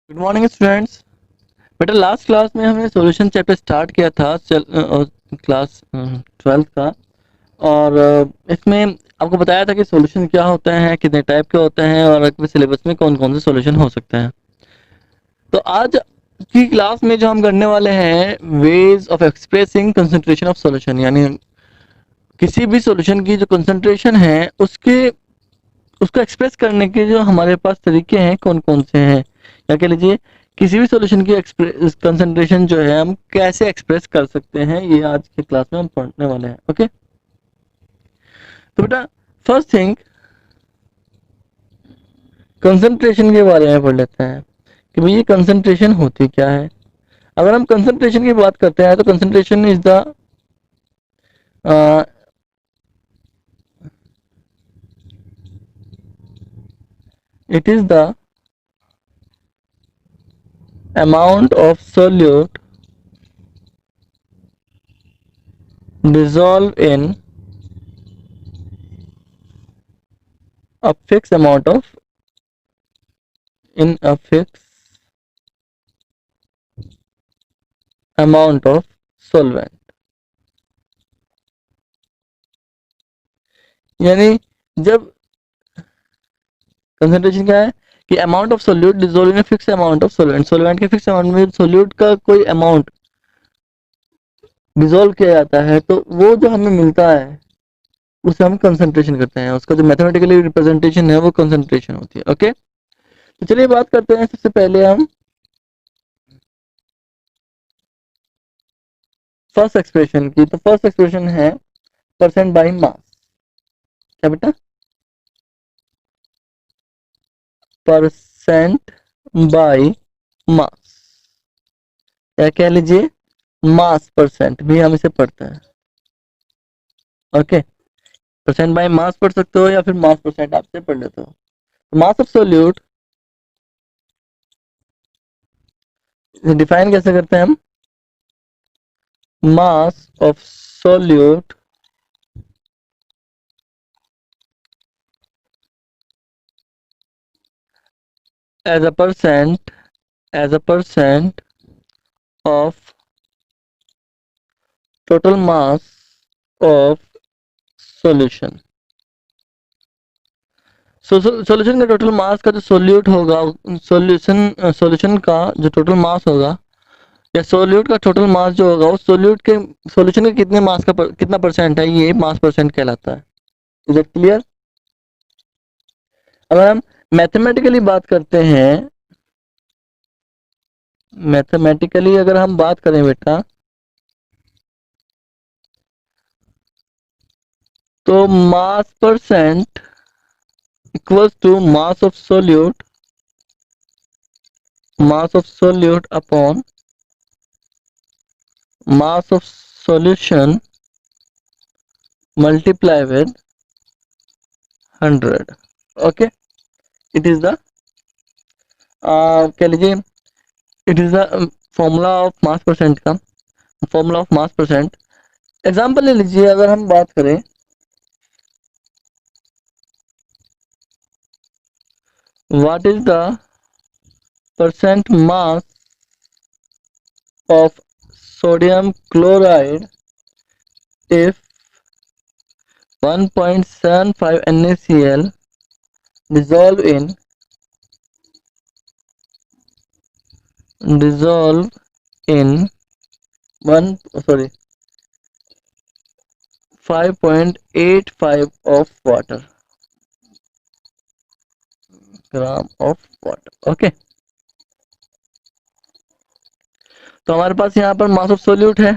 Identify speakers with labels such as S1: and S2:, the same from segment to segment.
S1: Good morning students. बेटा last class में हमने सॉल्यूशन चैप्टर स्टार्ट किया था क्लास 12th का। और इसमें आपको बताया था कि सॉल्यूशन क्या होते हैं, कितने टाइप के होते हैं और अगले सिलेबस में कौन कौन से सॉल्यूशन हो सकते हैं। तो आज की क्लास में जो हम करने वाले हैं ways of expressing concentration of solution, यानी किसी भी सॉल्यूशन की जो कंसंट्रेशन है उसके उसको एक्सप्रेस करने के जो हमारे पास तरीके हैं कौन कौन से हैं, या कह लीजिए किसी भी सॉल्यूशन की कंसंट्रेशन जो है हम कैसे एक्सप्रेस कर सकते हैं, ये आज की क्लास में हम पढ़ने वाले हैं। ओके, तो बेटा फर्स्ट थिंग कंसंट्रेशन के बारे में पढ़ लेते हैं कि भाई ये कंसंट्रेशन होती क्या है। अगर हम कंसंट्रेशन की बात करते हैं तो concentration is the it is the amount of solute dissolve in a fixed amount of in a fixed amount of solvent। यानी जब कंसंट्रेशन क्या है कि amount of solute dissolve in fix amount of solvent, solvent के fix amount में solute का कोई amount dissolve किया जाता है तो वो जो हमें मिलता है उसे हम कंसंट्रेशन करते हैं। उसका जो मैथमेटिकली रिप्रेजेंटेशन है वो कंसंट्रेशन होती है। ओके, तो चलिए बात करते हैं सबसे पहले हम फर्स्ट एक्सप्रेशन की। तो फर्स्ट एक्सप्रेशन है परसेंट बाई मास। क्या बेटा? परसेंट बाई मास, या कह लीजिए मास परसेंट भी हम इसे पढ़ते हैं। ओके, परसेंट बाय मास पढ़ सकते हो या फिर मास परसेंट आपसे पढ़ लेते हो। मास ऑफ सोल्यूट डिफाइन कैसे करते हैं हम? Mass of solute as a percent of total mass of solution. Solution का टोटल मास का जो सोल्यूट होगा, सॉल्यूशन का जो टोटल मास होगा या सोल्यूट का टोटल मास जो होगा उस सोल्यूट के सॉल्यूशन के कितने मास का कितना परसेंट है, ये मास परसेंट कहलाता है। Is it clear? अगर हम मैथमेटिकली बात करते हैं, मैथमेटिकली अगर हम बात करें बेटा, तो mass percent equals to mass of solute upon mass of solution multiply with 100। Okay, it is the कह लीजिए it is the formula of mass percent का, formula of mass percent. Example ले लीजिए, अगर हम बात करें what is the percent mass of sodium chloride if 1.75 NaCl dissolve in dissolve in 5.85 of water, gram of water. Okay, तो हमारे पास यहाँ पर मास ऑफ सोल्यूट है।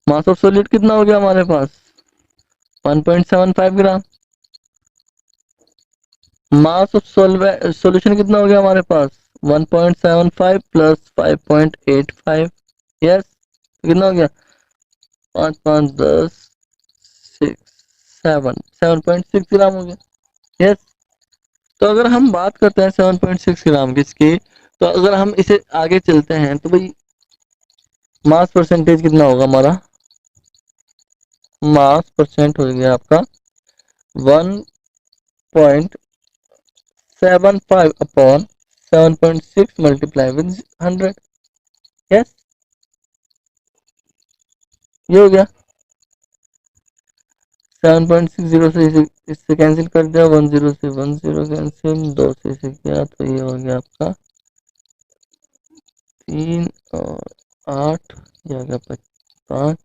S1: मास ऑफ सोल्यूट कितना हो गया हमारे पास? 1.75 ग्राम। मास ऑफ सॉल्यूशन कितना हो गया हमारे पास? 1.75 प्लस 5.85। यस, कितना हो गया? 5 5 10 7.6 ग्राम हो गया। यस, तो अगर हम बात करते हैं 7.6 ग्राम किसकी, तो अगर हम इसे आगे चलते हैं तो भाई मास परसेंटेज कितना होगा हमारा? मास परसेंट हो गया आपका 1.75 अपॉन 7.6 मल्टीप्लाई विद 100। यस, ये हो गया। 7.60 से इससे कैंसिल कर दिया, 10 से 10 कैंसिल, 2 से इसे किया तो ये हो गया आपका 3 और 8, ये हो गया 5।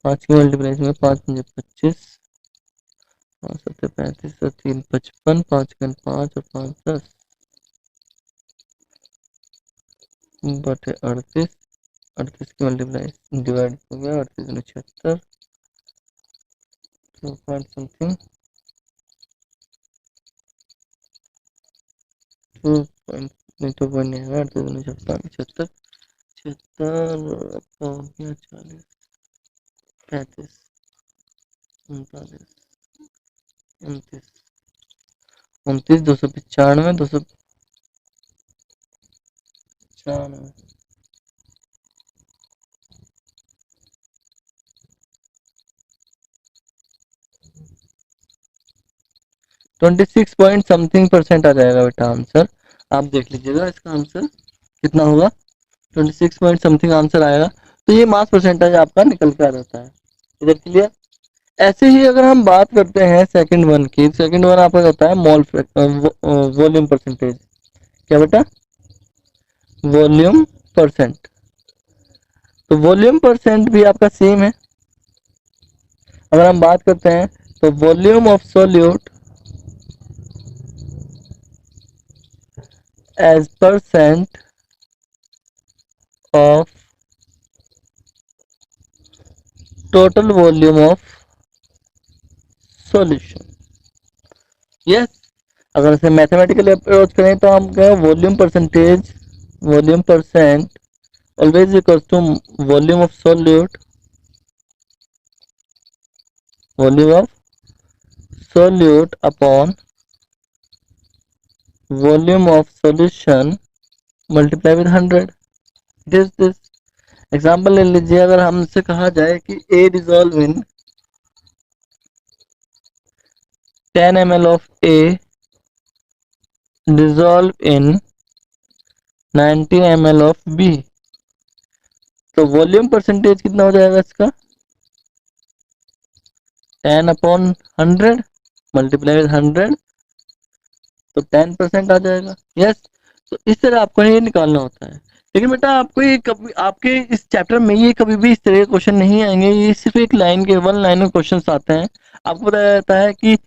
S1: 5 की मल्टीप्लाई में 5 मुझे 25, 5 35 और 3 55, 5 5 और 5 10 बटे 38। 38 की मल्टीप्लाई डिवाइड हो गया, 38 में 76, 2 पॉइंट समथिंग, 2 पॉइंट नहीं है, 38 में 76, 76 आपका हो गया 40, 35, 39, 29, 295, 295, 26 पॉइंट समथिंग परसेंट आ जाएगा बेटा आंसर। आप देख लीजिएगा इसका आंसर कितना होगा, 26 पॉइंट समथिंग आंसर आएगा। तो ये मास परसेंटेज आपका निकल के आ जाता है। इधर क्लियर। ऐसे ही अगर हम बात करते हैं सेकंड वन की, सेकंड वन आपका होता है मोल वॉल्यूम परसेंटेज। क्या बेटा? Volume percent. तो वॉल्यूम परसेंट भी आपका सेम है। अगर हम बात करते हैं तो volume of solute as percent of total volume of solution. Yes, अगर इसे मैथमेटिकली अप्रोच करें तो हम कहें volume percentage, volume percent always equals to volume of solute, volume of solute upon volume of solution multiply with 100। This this example ले लीजिए। अगर हमसे कहा जाए कि A dissolve in 10 ml of A dissolve in 90 ml of B, तो volume percentage कितना हो जाएगा इसका? 10 अपॉन 100 मल्टीप्लाई विद 100, तो 10% आ जाएगा। यस, तो इस तरह आपको ये निकालना होता है। लेकिन बेटा आपको ये कभी आपके इस चैप्टर में ये कभी भी इस तरह के क्वेश्चन नहीं आएंगे। ये सिर्फ एक लाइन के, वन लाइन में क्वेश्चन आते हैं। आपको बताया जाता है कि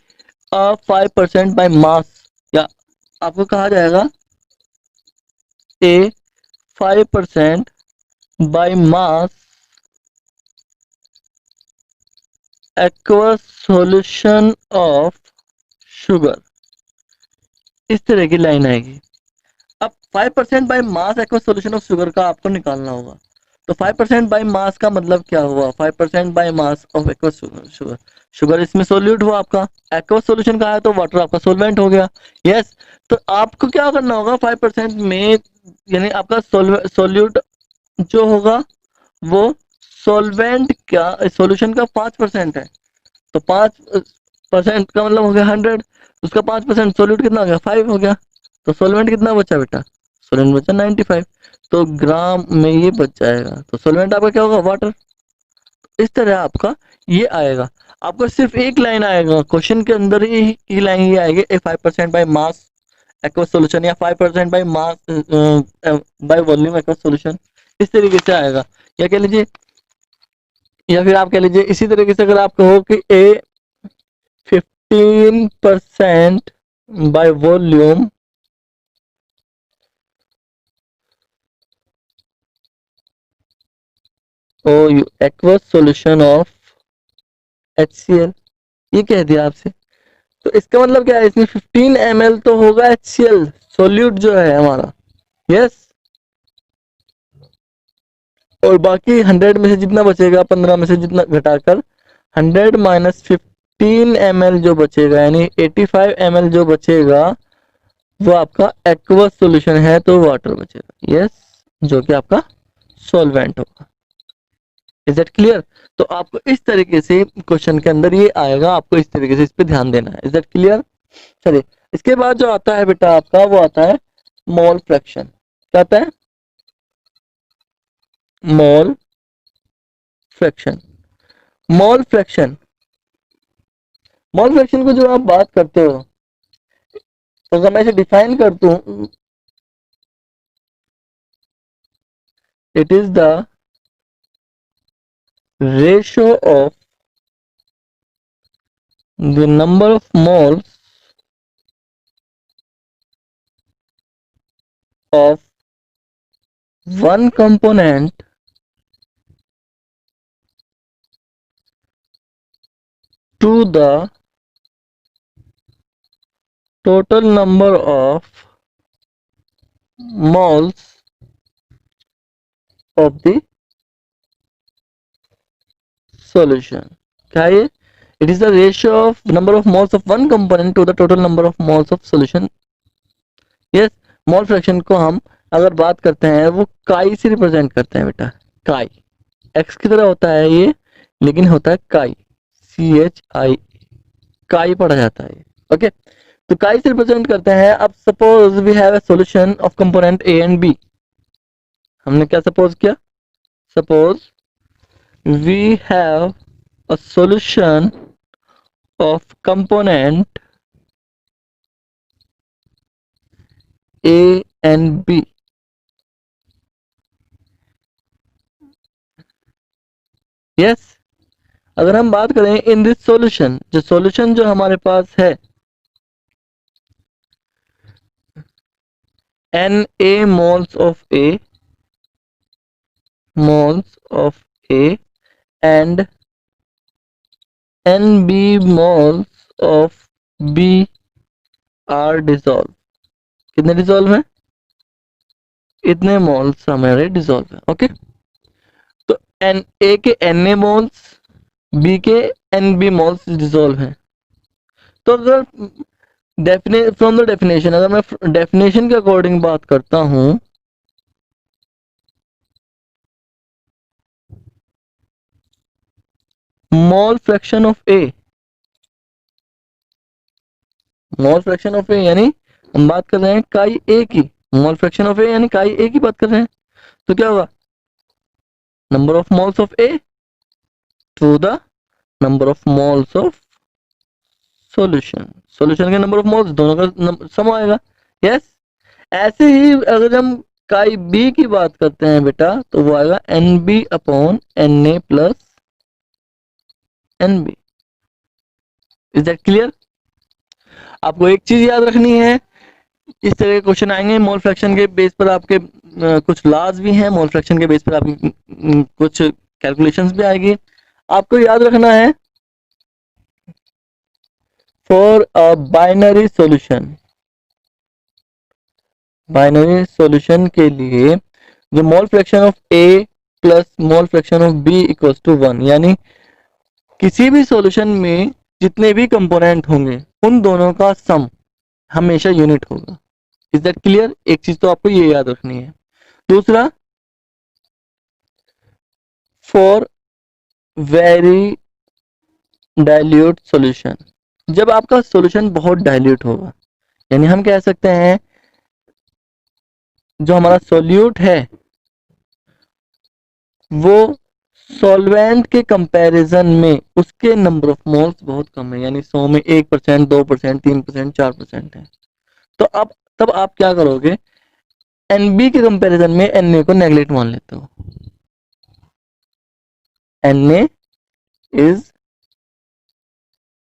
S1: 5% बाय मास, या आपको कहा जाएगा ए 5% by mass aqueous solution of sugar. इस तरह की लाइन आएगी। अब 5% by mass aqueous solution of sugar का आपको निकालना होगा। तो 5% बाय मास का मतलब क्या हुआ? 5% by mass of aqueous sugar, sugar इसमें सोल्यूट हुआ आपका, एक्वस सॉल्यूशन का है तो वाटर आपका सोलवेंट हो गया। यस, तो आपको क्या करना होगा 5% में, यानी आपका सोल्यूट जो होगा वो सॉल्वेंट क्या सॉल्यूशन का 5% है, तो 5% का मतलब हो गया 100, उसका 5% सोल्यूट कितना हो गया? 5 हो गया। तो सोलवेंट कितना बचा बेटा? सोलवेंट बचा 95, तो ग्राम में ये बच जाएगा। तो सोलवेंट आपका क्या होगा? वाटर। इस तरह आपका ये आएगा। आपको सिर्फ एक लाइन आएगा क्वेश्चन के अंदर ही लाइन ये आएगी, 5% बाय मास एक्वस सॉल्यूशन, या 5% by mass by volume aqueous solution, इस तरीके से आएगा। या कह लीजिए, या फिर आप कह लीजिए इसी तरीके से अगर आप कहो कि ए 15% by volume aqueous solution of HCl, ये कह दिया आपसे। तो इसका मतलब क्या है? इसमें 15 ml तो होगा HCl सोल्यूट जो है हमारा। यस, और बाकी 100 में से जितना बचेगा, 15 में से जितना घटाकर 100 माइनस 15 ml जो बचेगा, यानी 85 ml जो बचेगा वो आपका एक्वस सॉल्यूशन है, तो वाटर बचेगा। यस, जो कि आपका सॉल्वेंट होगा। Is that clear? तो आपको इस तरीके से क्वेश्चन के अंदर ये आएगा, आपको इस तरीके से इस पे ध्यान देना है। Is that clear? चलिए, इसके बाद जो आता है बेटा आपका वो आता है मोल फ्रैक्शन क्या होता है? Mole fraction. Mole fraction, mole fraction को जो आप बात करते हो, तो अगर मैं इसे डिफाइन कर दूं, it is the ratio of the number of moles of one component to the total number of moles of the solution. क्या है? It is the ratio of number of moles of one component to the total number of moles of solution. Yes, mole fraction को हम अगर बात करते हैं वो काई से रिप्रेजेंट करते हैं बेटा। काई एक्स की तरह होता है ये, लेकिन होता है काई, CHI, काई पढ़ा जाता है। ओके, तो काई से रिप्रेजेंट करते हैं। अब suppose we have a solution of component A and B. हमने क्या सपोज किया? Suppose we have a solution of component A and B. Yes, अगर हम बात करें इन दिस सॉल्यूशन, जो सॉल्यूशन जो हमारे पास है, N A moles of A, moles of A and NB moles of B are dissolved। कितने डिसॉल्व हैं? इतने मोल्स हमारे डिसॉल्व है। ओके, तो एन ए के एन ए मोल्स, बी के एन बी मोल्स डिसॉल्व हैं। तो अगर फ्रॉम द डेफिनेशन, अगर मैं डेफिनेशन के अकॉर्डिंग बात करता हूं, mole fraction of A, mole fraction of A यानी हम बात कर रहे हैं काई ए की, मोल फ्रैक्शन ऑफ ए यानी काई ए की बात कर रहे हैं। तो क्या होगा? Number of moles of A to the number of moles of solution. Solution के नंबर ऑफ मोल्स दोनों का सम आएगा। यस, ऐसे ही अगर हम काई बी की बात करते हैं बेटा, तो वो आएगा N B upon N A plus N B. Is that clear? आपको एक चीज याद रखनी है, इस तरह के क्वेश्चन आएंगे मोल फ्रैक्शन के बेस पर, आपके कुछ लॉज भी हैं, मोल फ्रैक्शन के बेस पर आपकी कुछ कैलकुलेशंस भी आएगी। आपको याद रखना है for a binary solution, binary solution के लिए जो mole fraction of A plus mole fraction of B equals to 1, यानी किसी भी सॉल्यूशन में जितने भी कंपोनेंट होंगे उन दोनों का सम हमेशा यूनिट होगा। Is that clear? एक चीज तो आपको ये याद रखनी है। दूसरा, फॉर वेरी डाइल्यूट सॉल्यूशन, जब आपका सॉल्यूशन बहुत डाइल्यूट होगा, यानी हम कह सकते हैं जो हमारा सोल्यूट है वो सॉल्वेंट के कंपैरिजन में उसके नंबर ऑफ मोल्स बहुत कम है, यानी 100 में 1%, 2%, 3%, 4% है। तो अब तब आप क्या करोगे? एनबी के कंपैरिजन में एनए को नेगलेक्ट मान लेते हो। Na is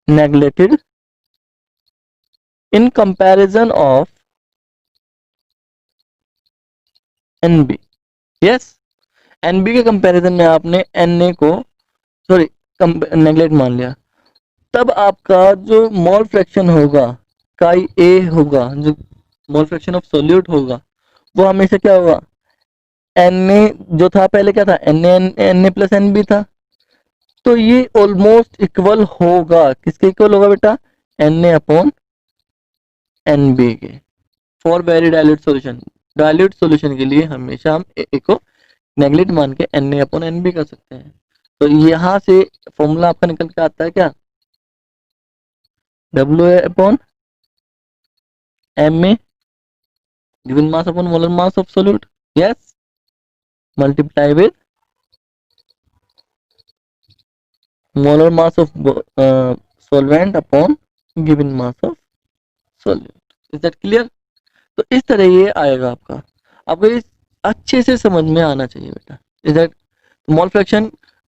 S1: neglected in comparison of NB। yes, NB के कंपैरिजन में आपने Na को सॉरी नेगलेक्ट मान लिया, तब आपका जो मोल फ्रैक्शन होगा काई ए होगा, जो मोल फ्रैक्शन ऑफ सोल्यूट होगा, वो हमेशा क्या होगा? Na जो था पहले क्या था? Na प्लस एनबी था। तो ये ऑलमोस्ट इक्वल होगा, किसके इक्वल होगा बेटा? Na अपॉन एनबी के। For very dilute solution, dilute solution के लिए हमेशा हम ए को नेगलेक्ट मान के Na अपॉन एनबी कर सकते हैं। तो यहां से फॉर्मूला आपका निकल के आता है क्या? WA upon MA given mass upon molar mass of solute, yes, multiply with molar mass of solvent upon given mass of solute. Is that clear? तो इस तरह ये आएगा आपका, आपको ये अच्छे से समझ में आना चाहिए बेटा। इज दैट मोल फ्रैक्शन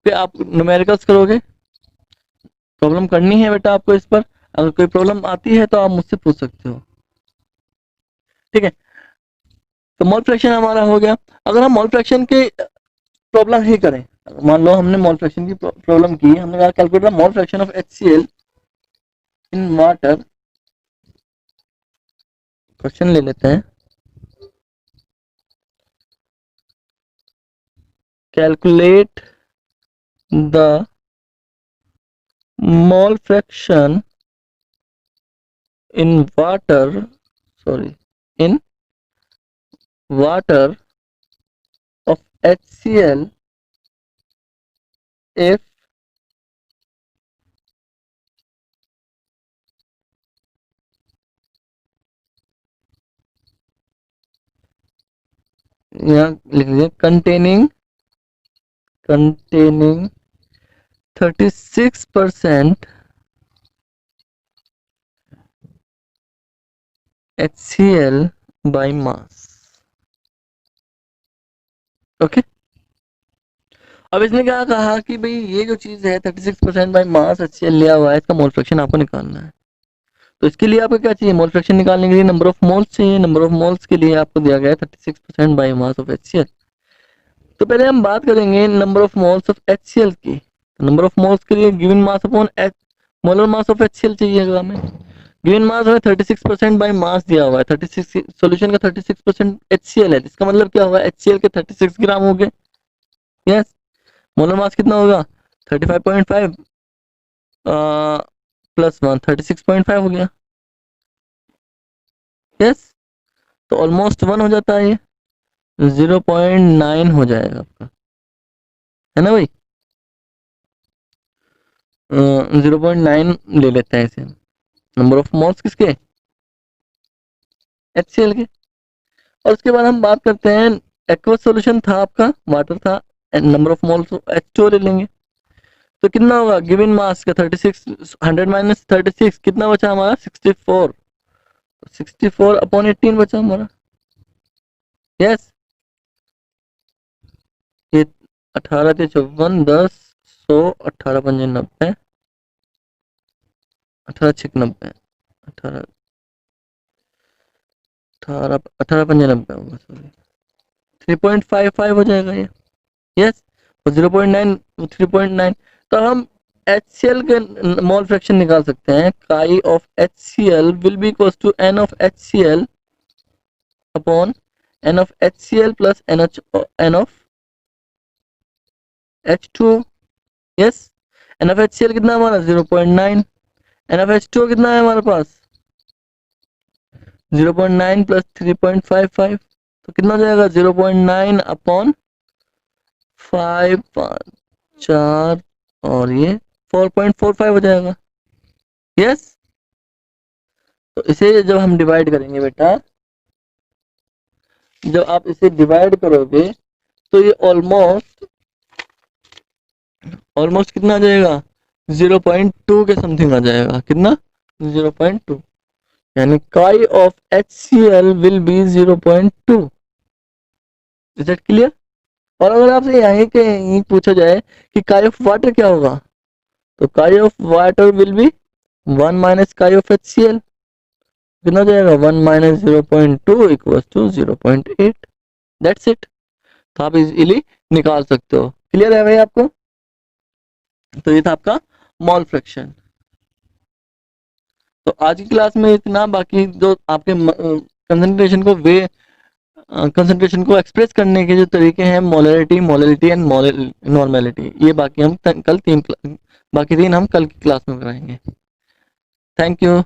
S1: पे आप न्यूमेरिकल्स करोगे, प्रॉब्लम करनी है बेटा आपको इस पर, अगर कोई प्रॉब्लम आती है तो आप मुझसे पूछ सकते हो, ठीक है। तो मोल फ्रैक्शन हमारा हो गया। अगर हम मोल फ्रैक्शन के प्रॉब्लम ही करें, मान लो हमने मोल फ्रैक्शन की प्रॉब्लम की, हमने कहा calculate the mole fraction of HCl in water. Question ले लेते हैं, calculate the mole fraction in water, sorry, in water of HCl if यहाँ लिख लीजिए containing 36% HCl by mass। Okay, अब इसने क्या कहा कि भाई ये जो चीज है 36% बाई मास HCl लिया हुआ है, इसका मोल फ्रैक्शन आपको निकालना है। तो इसके लिए आपको क्या चाहिए, मोल फ्रैक्शन निकालने के लिए नंबर ऑफ मोल्स चाहिए। नंबर ऑफ मोल्स के लिए आपको दिया गया है 36% बाई मास ऑफ HCl। तो पहले हम बात करेंगे number of moles of HCl की। तो नंबर ऑफ मोल्स के लिए given mass upon molar mass of HCl चाहिएगा हमें। गिवन मास हमें 36% बाई मास दिया हुआ है, 36 सॉल्यूशन का 36% HCl है, इसका मतलब क्या हुआ, HCl के 36 ग्राम हो गए, यस। मोलर मास कितना होगा 35.5 प्लस 1 36.5 हो गया, यस। तो ऑलमोस्ट 1 हो जाता है, ये 0.9 हो जाएगा आपका, है ना भाई। 0.9 ले लेते हैं इसे, नंबर ऑफ मोल्स किसके, HCl के। और उसके बाद हम बात करते हैं एक्वस सॉल्यूशन था आपका, वाटर था, नंबर ऑफ मोल्स H2O ले लेंगे। तो कितना होगा गिवन मास का 36, 100 माइनस 36 कितना बचा हमारा 64, 64 अपॉन 18 बचा हमारा, यस। ये 18 के 54 10 100 18 पंजे 90, 18 6 90, 18 18 18 पंजे 90 होगा, सॉरी 3.55 हो जाएगा ये, यस। और 0.9 3.9। तो हम HCl के मोल फ्रैक्शन निकाल सकते हैं, chi of HCl will be equals to n of HCl upon n of HCl plus n of H2O, yes. n of HCl कितना है हमारा 0.9, n ऑफ H2O कितना है हमारे पास 0.9 प्लस 3.55, तो कितना हो जाएगा 0.9 अपॉन 5 5 4 और ये 4.45 हो जाएगा, यस। तो इसे जब हम डिवाइड करेंगे बेटा, जब आप इसे डिवाइड करोगे तो ये ऑलमोस्ट कितना आ जाएगा 0.2 के समथिंग आ जाएगा, कितना 0.2, यानी काई of HCl will B 0.2। Is that clear? और अगर आपसे यहाँ के पूछा जाए कि काई ऑफ वाटर क्या होगा, तो chi of water will be 1 minus chi of HCl, कितना हो जाएगा 1 minus 0.2 equals to 0.8, that's it. तो आप इजीली निकाल सकते हो, क्लियर है भाई आपको। तो ये था आपका मोल फ्रैक्शन। तो आज की क्लास में इतना, बाकी जो आपके कंसंट्रेशन को एक्सप्रेस करने के जो तरीके हैं, मोलरिटी, मोलरिटी एंड नॉर्मेलिटी, ये बाकी हम कल बाकी 3 हम कल की क्लास में कराएंगे। Thank you.